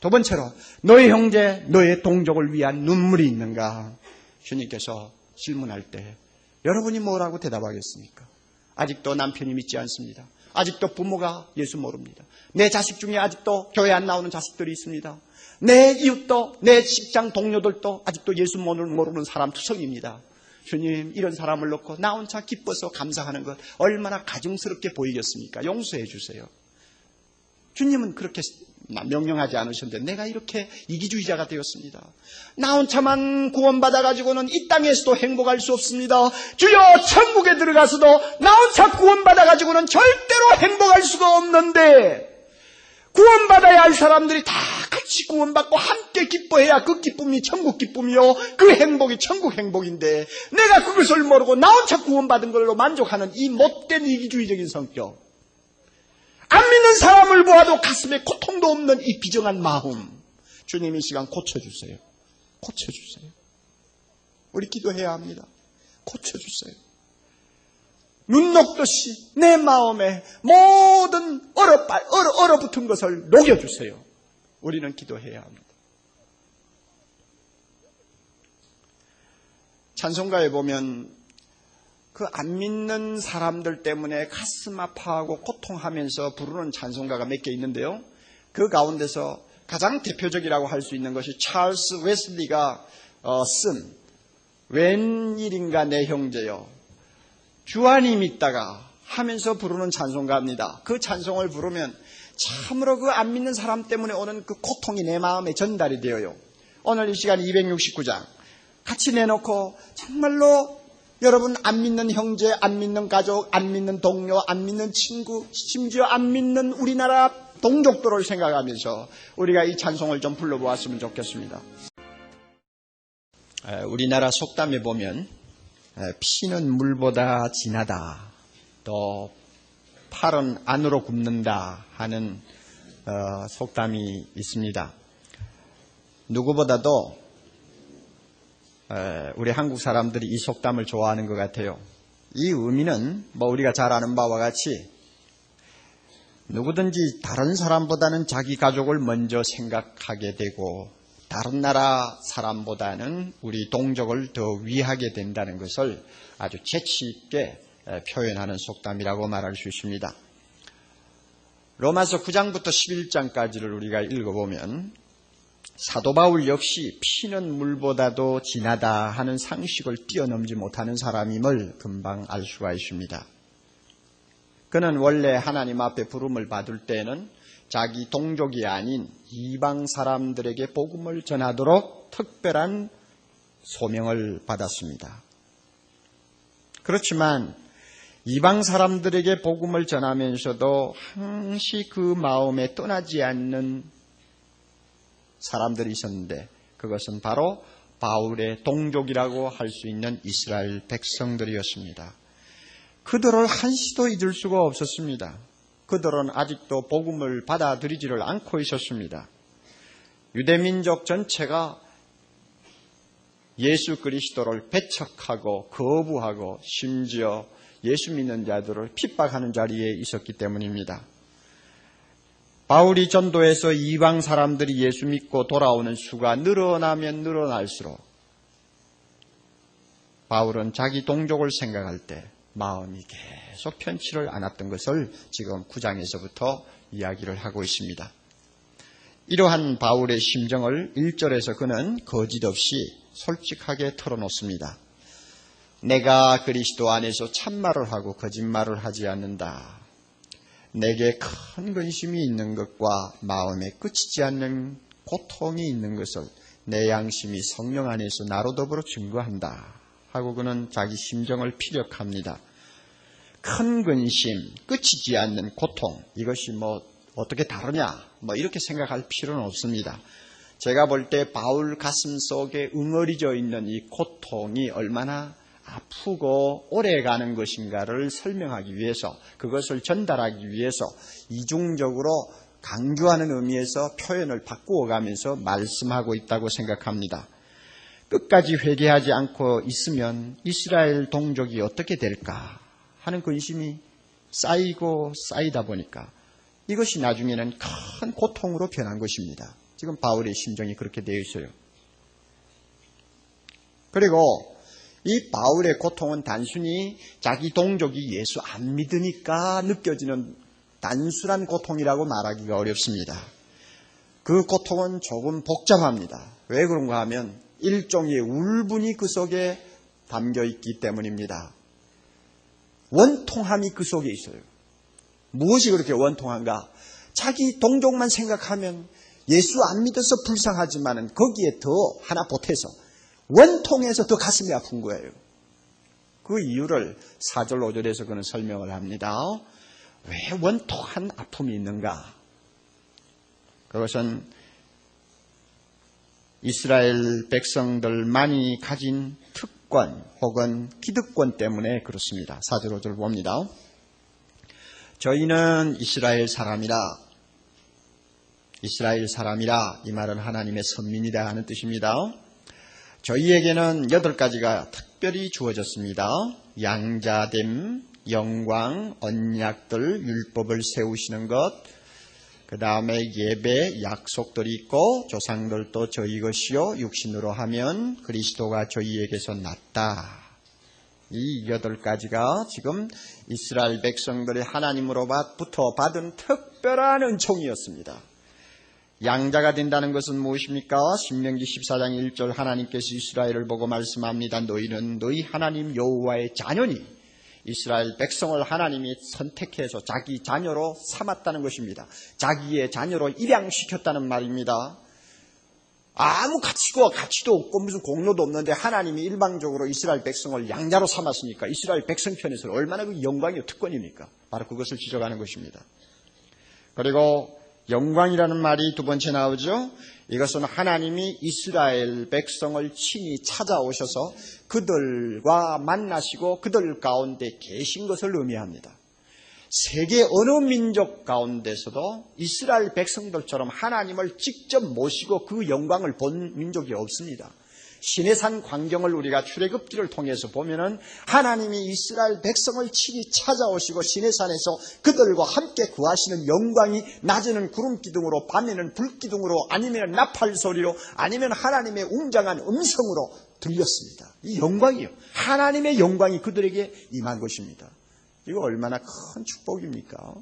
S1: 두 번째로 너의 형제, 너의 동족을 위한 눈물이 있는가? 주님께서 질문할 때 여러분이 뭐라고 대답하겠습니까? 아직도 남편이 믿지 않습니다. 아직도 부모가 예수 모릅니다. 내 자식 중에 아직도 교회 안 나오는 자식들이 있습니다. 내 이웃도, 내 직장 동료들도 아직도 예수 모르는 사람 투성입니다. 주님, 이런 사람을 놓고 나 혼자 기뻐서 감사하는 것 얼마나 가증스럽게 보이겠습니까? 용서해 주세요. 주님은 그렇게 명령하지 않으셨는데 내가 이렇게 이기주의자가 되었습니다. 나 혼자만 구원받아가지고는 이 땅에서도 행복할 수 없습니다. 주여, 천국에 들어가서도 나 혼자 구원받아가지고는 절대로 행복할 수가 없는데 구원받아야 할 사람들이 다 같이 구원받고 함께 기뻐해야 그 기쁨이 천국 기쁨이요, 그 행복이 천국 행복인데 내가 그것을 모르고 나 혼자 구원받은 걸로 만족하는 이 못된 이기주의적인 성격, 안 믿는 사람을 보아도 가슴에 고통도 없는 이 비정한 마음, 주님 이 시간 고쳐주세요. 고쳐주세요. 우리 기도해야 합니다. 고쳐주세요. 눈 녹듯이 내 마음에 모든 얼어붙은 것을 녹여주세요. 우리는 기도해야 합니다. 찬송가에 보면 그 안 믿는 사람들 때문에 가슴 아파하고 고통하면서 부르는 찬송가가 몇 개 있는데요. 그 가운데서 가장 대표적이라고 할 수 있는 것이 찰스 웨슬리가 쓴 웬일인가 내 형제여, 주 안이 믿다가 하면서 부르는 찬송가입니다. 그 찬송을 부르면 참으로 그 안 믿는 사람 때문에 오는 그 고통이 내 마음에 전달이 되어요. 오늘 이 시간 269장 같이 내놓고 정말로 여러분 안 믿는 형제, 안 믿는 가족, 안 믿는 동료, 안 믿는 친구, 심지어 안 믿는 우리나라 동족들을 생각하면서 우리가 이 찬송을 좀 불러보았으면 좋겠습니다. 우리나라 속담에 보면 피는 물보다 진하다, 또 팔은 안으로 굽는다 하는 속담이 있습니다. 누구보다도 우리 한국 사람들이 이 속담을 좋아하는 것 같아요. 이 의미는 우리가 잘 아는 바와 같이 누구든지 다른 사람보다는 자기 가족을 먼저 생각하게 되고 다른 나라 사람보다는 우리 동족을 더 위하게 된다는 것을 아주 재치 있게 표현하는 속담이라고 말할 수 있습니다. 로마서 9장부터 11장까지를 우리가 읽어보면 사도 바울 역시 피는 물보다도 진하다 하는 상식을 뛰어넘지 못하는 사람임을 금방 알 수가 있습니다. 그는 원래 하나님 앞에 부름을 받을 때는 자기 동족이 아닌 이방 사람들에게 복음을 전하도록 특별한 소명을 받았습니다. 그렇지만 이방 사람들에게 복음을 전하면서도 항시 그 마음에 떠나지 않는 사람들이 있었는데 그것은 바로 바울의 동족이라고 할 수 있는 이스라엘 백성들이었습니다. 그들을 한시도 잊을 수가 없었습니다. 그들은 아직도 복음을 받아들이지를 않고 있었습니다. 유대민족 전체가 예수 그리스도를 배척하고 거부하고 심지어 예수 믿는 자들을 핍박하는 자리에 있었기 때문입니다. 바울이 전도해서 이방 사람들이 예수 믿고 돌아오는 수가 늘어나면 늘어날수록 바울은 자기 동족을 생각할 때 마음이 계속 편치를 않았던 것을 지금 9장에서부터 이야기를 하고 있습니다. 이러한 바울의 심정을 1절에서 그는 거짓없이 솔직하게 털어놓습니다. 내가 그리스도 안에서 참말을 하고 거짓말을 하지 않는다. 내게 큰 근심이 있는 것과 마음에 끝이지 않는 고통이 있는 것을 내 양심이 성령 안에서 나로 더불어 증거한다 하고 그는 자기 심정을 피력합니다. 큰 근심, 끝이지 않는 고통, 이것이 어떻게 다르냐 이렇게 생각할 필요는 없습니다. 제가 볼 때 바울 가슴 속에 응어리져 있는 이 고통이 얼마나 아프고 오래가는 것인가를 설명하기 위해서, 그것을 전달하기 위해서 이중적으로 강조하는 의미에서 표현을 바꾸어가면서 말씀하고 있다고 생각합니다. 끝까지 회개하지 않고 있으면 이스라엘 동족이 어떻게 될까 하는 근심이 쌓이고 쌓이다 보니까 이것이 나중에는 큰 고통으로 변한 것입니다. 지금 바울의 심정이 그렇게 되어 있어요. 그리고 이 바울의 고통은 단순히 자기 동족이 예수 안 믿으니까 느껴지는 단순한 고통이라고 말하기가 어렵습니다. 그 고통은 조금 복잡합니다. 왜 그런가 하면 일종의 울분이 그 속에 담겨 있기 때문입니다. 원통함이 그 속에 있어요. 무엇이 그렇게 원통한가? 자기 동족만 생각하면 예수 안 믿어서 불쌍하지만은 거기에 더 하나 보태서 원통해서 더 가슴이 아픈 거예요. 그 이유를 4절 5절에서 그는 설명을 합니다. 왜 원통한 아픔이 있는가? 그것은 이스라엘 백성들만이 가진 특권 혹은 기득권 때문에 그렇습니다. 4절 5절 봅니다. 저희는 이스라엘 사람이라 이 말은 하나님의 선민이다 하는 뜻입니다. 저희에게는 8가지가 특별히 주어졌습니다. 양자됨, 영광, 언약들, 율법을 세우시는 것, 그 다음에 예배, 약속들이 있고 조상들도 저희 것이요 육신으로 하면 그리스도가 저희에게서 났다. 이 8가지가 지금 이스라엘 백성들의 하나님으로부터 받은 특별한 은총이었습니다. 양자가 된다는 것은 무엇입니까? 신명기 14장 1절 하나님께서 이스라엘을 보고 말씀합니다. 너희는 너희 하나님 여호와의 자녀니, 이스라엘 백성을 하나님이 선택해서 자기 자녀로 삼았다는 것입니다. 자기의 자녀로 입양시켰다는 말입니다. 아무 가치도 없고 무슨 공로도 없는데 하나님이 일방적으로 이스라엘 백성을 양자로 삼았으니까 이스라엘 백성 편에서는 얼마나 그 영광이요 특권입니까? 바로 그것을 지적하는 것입니다. 그리고 영광이라는 말이 두 번째 나오죠. 이것은 하나님이 이스라엘 백성을 친히 찾아오셔서 그들과 만나시고 그들 가운데 계신 것을 의미합니다. 세계 어느 민족 가운데서도 이스라엘 백성들처럼 하나님을 직접 모시고 그 영광을 본 민족이 없습니다. 시내산 광경을 우리가 출애굽기를 통해서 보면은 하나님이 이스라엘 백성을 친히 찾아오시고 시내산에서 그들과 함께 구하시는 영광이 낮에는 구름 기둥으로, 밤에는 불 기둥으로, 아니면 나팔 소리로, 아니면 하나님의 웅장한 음성으로 들렸습니다. 이 영광이요, 하나님의 영광이 그들에게 임한 것입니다. 이거 얼마나 큰 축복입니까?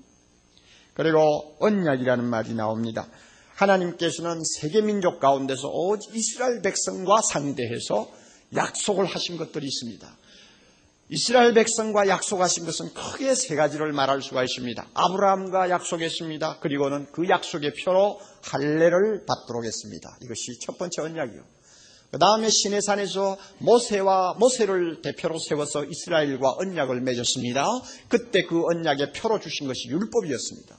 S1: 그리고 언약이라는 말이 나옵니다. 하나님께서는 세계 민족 가운데서 오직 이스라엘 백성과 상대해서 약속을 하신 것들이 있습니다. 이스라엘 백성과 약속하신 것은 크게 3가지를 말할 수가 있습니다. 아브라함과 약속했습니다. 그리고는 그 약속의 표로 할례를 받도록 했습니다. 이것이 첫 번째 언약이요. 그 다음에 시내산에서 모세를 대표로 세워서 이스라엘과 언약을 맺었습니다. 그때 그 언약의 표로 주신 것이 율법이었습니다.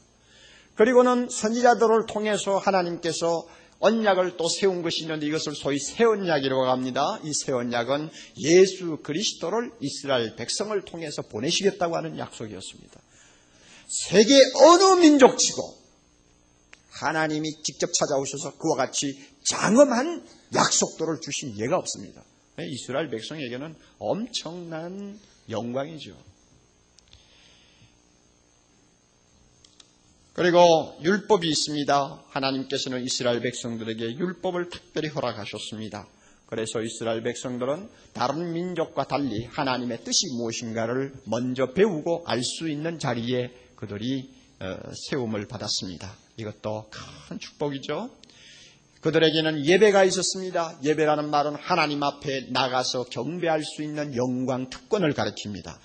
S1: 그리고는 선지자들을 통해서 하나님께서 언약을 또 세운 것이 있는데 이것을 소위 새 언약이라고 합니다. 이 새 언약은 예수 그리스도를 이스라엘 백성을 통해서 보내시겠다고 하는 약속이었습니다. 세계 어느 민족치고 하나님이 직접 찾아오셔서 그와 같이 장엄한 약속들을 주신 예가 없습니다. 이스라엘 백성에게는 엄청난 영광이죠. 그리고 율법이 있습니다. 하나님께서는 이스라엘 백성들에게 율법을 특별히 허락하셨습니다. 그래서 이스라엘 백성들은 다른 민족과 달리 하나님의 뜻이 무엇인가를 먼저 배우고 알 수 있는 자리에 그들이 세움을 받았습니다. 이것도 큰 축복이죠. 그들에게는 예배가 있었습니다. 예배라는 말은 하나님 앞에 나가서 경배할 수 있는 영광 특권을 가리킵니다.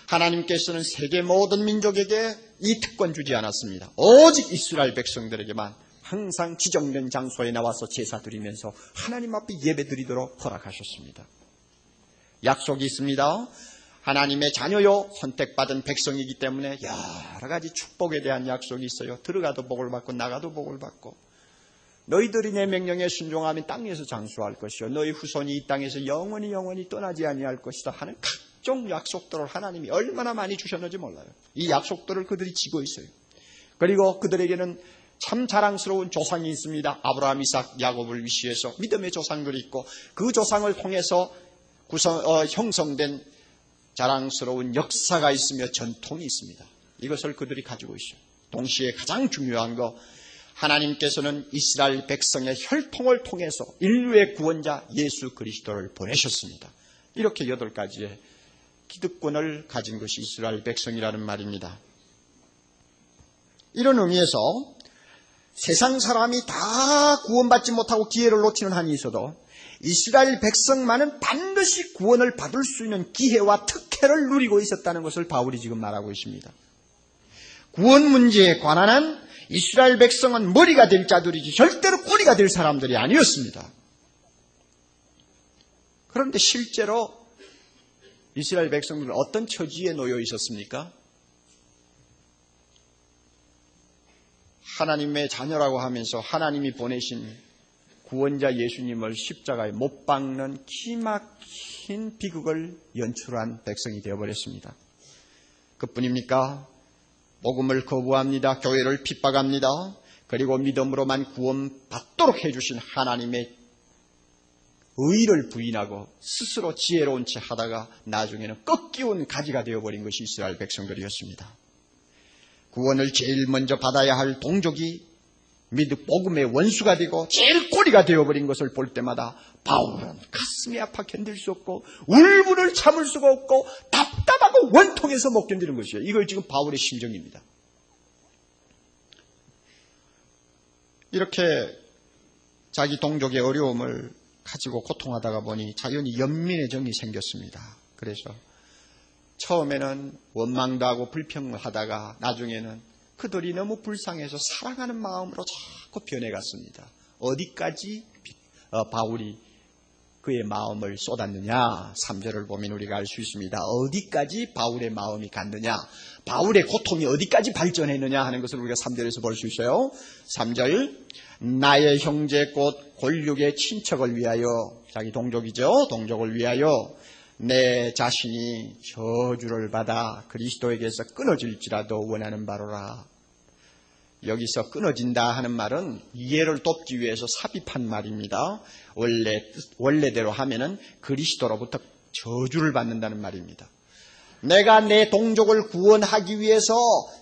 S1: 하나님께서는 세계 모든 민족에게 이 특권 주지 않았습니다. 오직 이스라엘 백성들에게만 항상 지정된 장소에 나와서 제사 드리면서 하나님 앞에 예배 드리도록 허락하셨습니다. 약속이 있습니다. 하나님의 자녀요, 선택받은 백성이기 때문에 여러 가지 축복에 대한 약속이 있어요. 들어가도 복을 받고 나가도 복을 받고, 너희들이 내 명령에 순종하면 땅에서 장수할 것이요, 너희 후손이 이 땅에서 영원히 떠나지 아니할 것이다 하는 각종 약속들을 하나님이 얼마나 많이 주셨는지 몰라요. 이 약속들을 그들이 지고 있어요. 그리고 그들에게는 참 자랑스러운 조상이 있습니다. 아브라함, 이삭, 야곱을 위시해서 믿음의 조상들이 있고, 그 조상을 통해서 형성된 자랑스러운 역사가 있으며 전통이 있습니다. 이것을 그들이 가지고 있어요. 동시에 가장 중요한 거, 하나님께서는 이스라엘 백성의 혈통을 통해서 인류의 구원자 예수 그리스도를 보내셨습니다. 이렇게 8가지의 기득권을 가진 것이 이스라엘 백성이라는 말입니다. 이런 의미에서 세상 사람이 다 구원받지 못하고 기회를 놓치는 한이 있어도 이스라엘 백성만은 반드시 구원을 받을 수 있는 기회와 특혜를 누리고 있었다는 것을 바울이 지금 말하고 있습니다. 구원 문제에 관한 한 이스라엘 백성은 머리가 될 자들이지 절대로 꼬리가 될 사람들이 아니었습니다. 그런데 실제로 이스라엘 백성들은 어떤 처지에 놓여 있었습니까? 하나님의 자녀라고 하면서 하나님이 보내신 구원자 예수님을 십자가에 못 박는 기막힌 비극을 연출한 백성이 되어버렸습니다. 그뿐입니까? 복음을 거부합니다. 교회를 핍박합니다. 그리고 믿음으로만 구원받도록 해주신 하나님의 의를 부인하고 스스로 지혜로운 채 하다가 나중에는 꺾이운 가지가 되어버린 것이 이스라엘 백성들이었습니다. 구원을 제일 먼저 받아야 할 동족이 복음의 원수가 되고 제일 꼬리가 되어버린 것을 볼 때마다 바울은 가슴이 아파 견딜 수 없고 울분을 참을 수가 없고 답답하고 원통해서 못 견디는 것이에요. 이걸 지금 바울의 심정입니다. 이렇게 자기 동족의 어려움을 가지고 고통하다가 보니 자연히 연민의 정이 생겼습니다. 그래서 처음에는 원망도 하고 불평을 하다가 나중에는 그들이 너무 불쌍해서 사랑하는 마음으로 자꾸 변해갔습니다. 어디까지 바울이 그의 마음을 쏟았느냐? 3절을 보면 우리가 알 수 있습니다. 어디까지 바울의 마음이 갔느냐? 바울의 고통이 어디까지 발전했느냐 하는 것을 우리가 3절에서 볼 수 있어요. 3절, 나의 형제 곧 골육의 친척을 위하여, 자기 동족이죠. 동족을 위하여 내 자신이 저주를 받아 그리스도에게서 끊어질지라도 원하는 바로라. 여기서 끊어진다 하는 말은 이해를 돕기 위해서 삽입한 말입니다. 원래대로 하면은 그리스도로부터 저주를 받는다는 말입니다. 내가 내 동족을 구원하기 위해서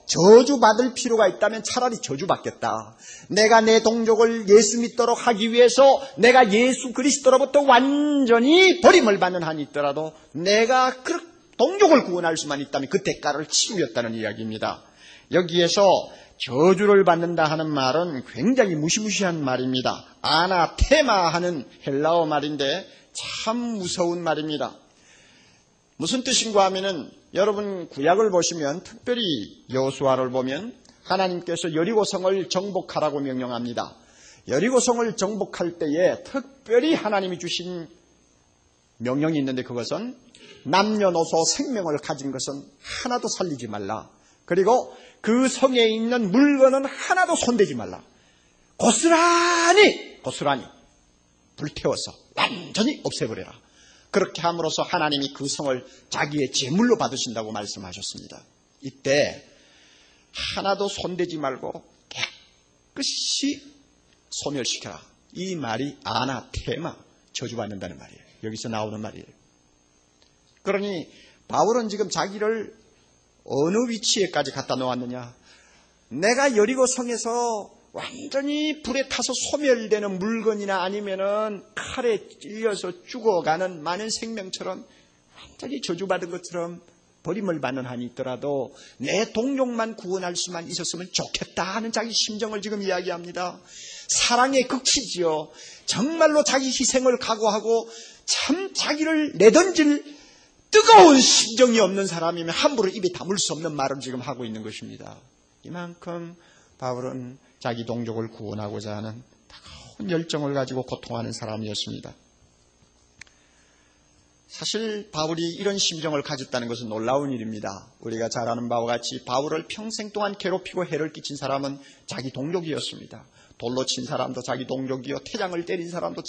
S1: 저주받을 필요가 있다면 차라리 저주받겠다. 내가 내 동족을 예수 믿도록 하기 위해서 내가 예수 그리스도로부터 완전히 버림을 받는 한이 있더라도 내가 그 동족을 구원할 수만 있다면 그 대가를 치르겠다는 이야기입니다. 여기에서 저주를 받는다 하는 말은 굉장히 무시무시한 말입니다. 아나테마 하는 헬라어 말인데 참 무서운 말입니다. 무슨 뜻인가 하면은 여러분 구약을 보시면 특별히 여호수아를 보면 하나님께서 여리고성을 정복하라고 명령합니다. 여리고성을 정복할 때에 특별히 하나님이 주신 명령이 있는데 그것은 남녀노소 생명을 가진 것은 하나도 살리지 말라. 그리고 그 성에 있는 물건은 하나도 손대지 말라. 고스란히 불태워서 완전히 없애버려라. 그렇게 함으로써 하나님이 그 성을 자기의 제물로 받으신다고 말씀하셨습니다. 이때 하나도 손대지 말고 깨끗이 소멸시켜라. 이 말이 아나테마, 저주받는다는 말이에요. 여기서 나오는 말이에요. 그러니 바울은 지금 자기를 어느 위치에까지 갖다 놓았느냐. 내가 여리고 성에서 완전히 불에 타서 소멸되는 물건이나 아니면은 칼에 찔려서 죽어가는 많은 생명처럼 완전히 저주받은 것처럼 버림을 받는 한이 있더라도 내 동족만 구원할 수만 있었으면 좋겠다 하는 자기 심정을 지금 이야기합니다. 사랑의 극치지요. 정말로 자기 희생을 각오하고 참 자기를 내던질 뜨거운 심정이 없는 사람이면 함부로 입에 담을 수 없는 말을 지금 하고 있는 것입니다. 이만큼 바울은 자기 동족을 구원하고자 하는 뜨거운 열정을 가지고 고통하는 사람이었습니다. 사실 바울이 이런 심정을 가졌다는 것은 놀라운 일입니다. 우리가 잘 아는 바와 같이 바울을 평생 동안 괴롭히고 해를 끼친 사람은 자기 동족이었습니다. 돌로 친 사람도 자기 동족이요, 태장을 때린 사람도